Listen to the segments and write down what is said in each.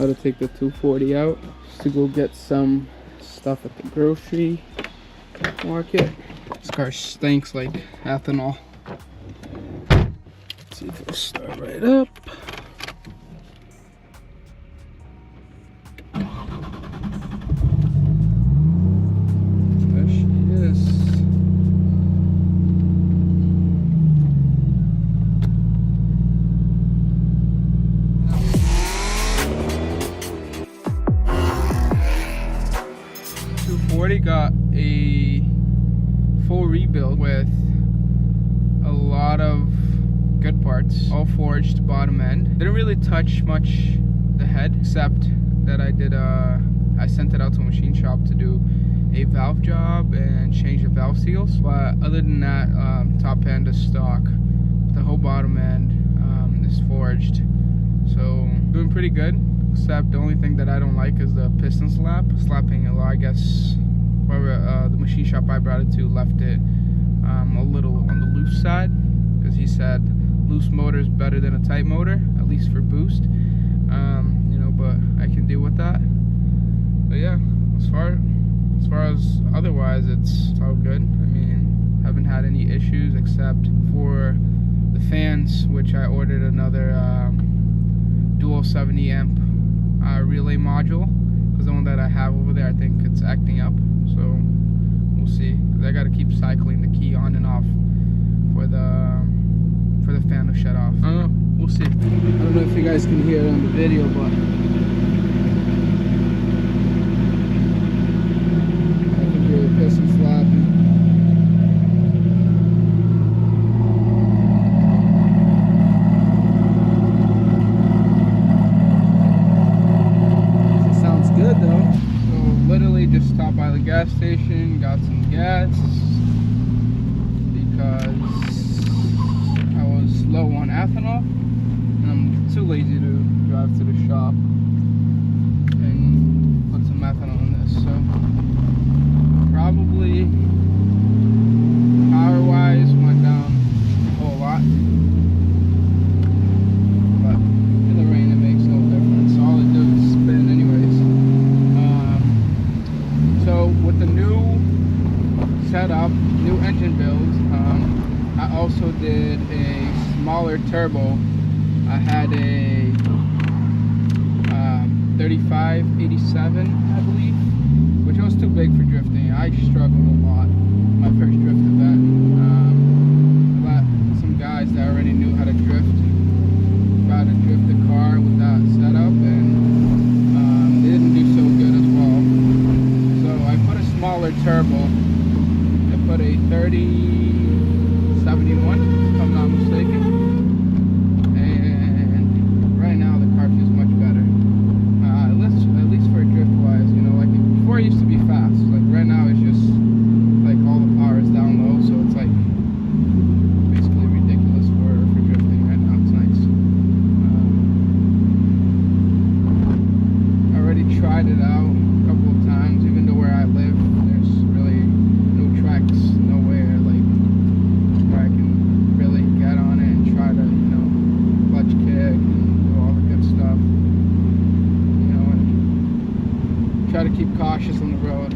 how to take the 240 out just to go get some stuff at the grocery market. This car stinks like ethanol. Let's see if it'll start right up. There she is. Got a full rebuild with a lot of good parts, all forged bottom end. Didn't really touch much the head, except that I sent it out to a machine shop to do a valve job and change the valve seals. But other than that, top end is stock. The whole bottom end is forged, so doing pretty good. Except the only thing that I don't like is the piston slapping a lot. I guess whoever the machine shop I brought it to left it a little on the loose side, because he said loose motor is better than a tight motor, at least for boost. You know, but I can deal with that. But yeah, as far as otherwise, it's all good. I mean, haven't had any issues except for the fans, which I ordered another dual 70 amp relay module, because the one that I have over there, I think it's acting up. So we'll see. I got to keep cycling the key on and off for the fan to shut off. We'll see. I don't know if you guys can hear it on the video, but I can hear the piston slapping. It sounds good though. So literally just stopped by the gas station, got some gas because I was low on ethanol, and I'm too lazy to drive to the shop and put some ethanol in this. So probably power wise went down a whole lot, but in the rain it makes no difference. All it does is spin anyways. So with the new setup, new engine build, I also did a smaller turbo. I had a 3587, I believe, which was too big for drifting. I struggled a lot my first drift event. I let some guys that already knew how to drift try to drift the car with that setup, and they didn't do so good as well. So I put a smaller turbo. I put a 3071, if I'm not mistaken, and right now the car feels much better. At least for drift wise, you know, like before it used to be fast. Like right now it's just like all the power is down low, so it's like basically ridiculous for drifting. Right now it's nice. I already tried it out a couple of times. Even though where I live, there's really no tracks, nowhere like where I can really get on it and try to, you know, clutch kick and do all the good stuff. You know, and try to keep cautious on the road.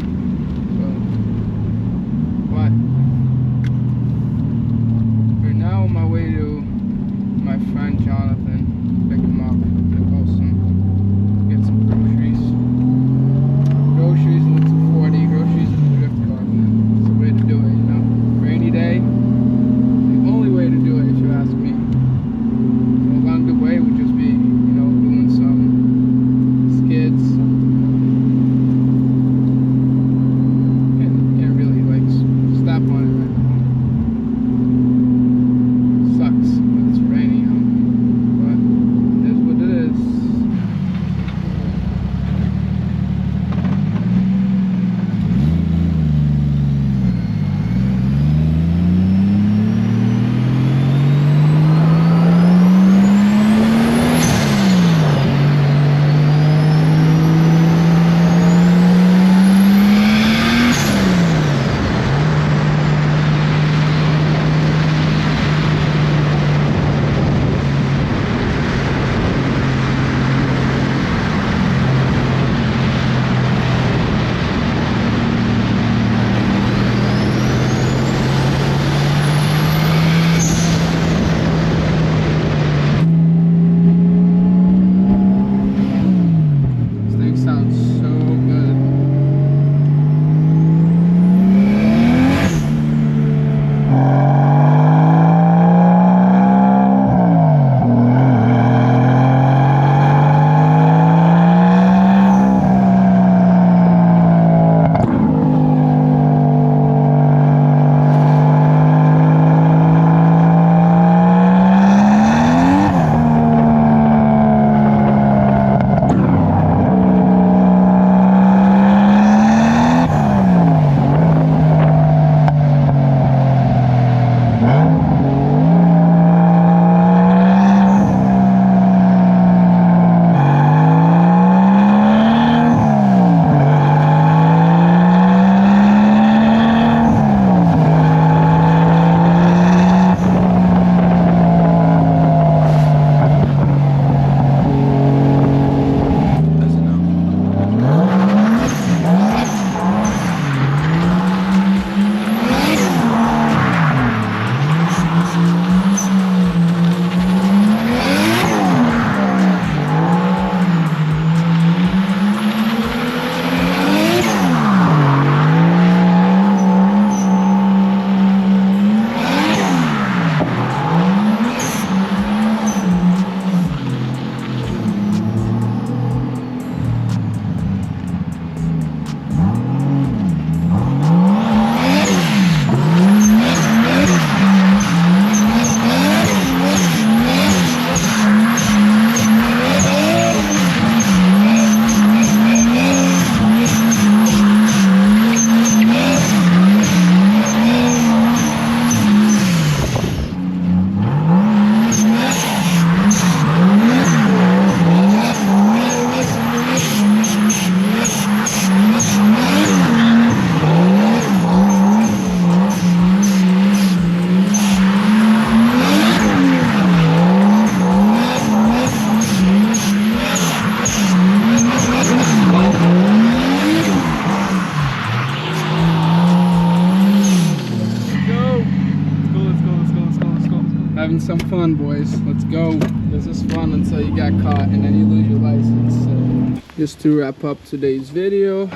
having some fun, boys. Let's go. This is fun until you get caught and then you lose your license. So, just to wrap up today's video.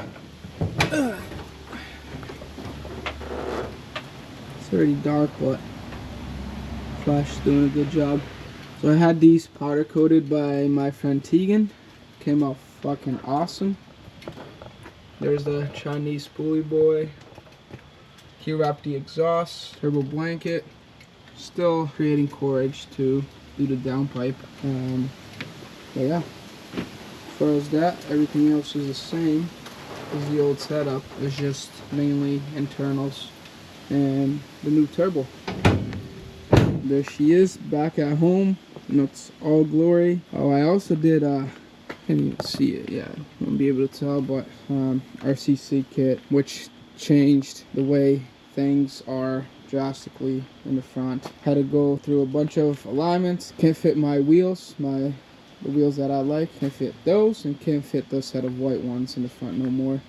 It's already dark, but Flash is doing a good job. So I had these powder coated by my friend Tegan. Came out fucking awesome. There's the Chinese spoolie boy. He wrapped the exhaust, turbo blanket. Still creating courage to do the downpipe. But yeah, as far as that, everything else is the same as the old setup. It's just mainly internals and the new turbo. There she is, back at home, and it's all glory. Oh, I also did, can't even see it, yeah, I won't be able to tell, but RCC kit, which changed the way things are drastically in the front. Had to go through a bunch of alignments. Can't fit my wheels, the wheels that I like. Can't fit those, and can't fit the set of white ones in the front no more.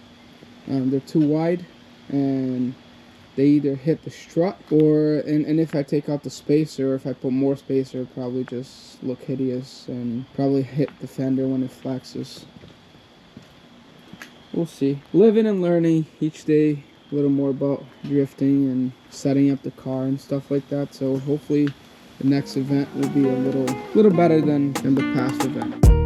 They're too wide, and they either hit the strut, or and if I take out the spacer, or if I put more spacer, it'll probably just look hideous and probably hit the fender when it flexes. We'll see. Living and learning each day a little more about drifting and setting up the car and stuff like that. So hopefully the next event will be a little better than the past event.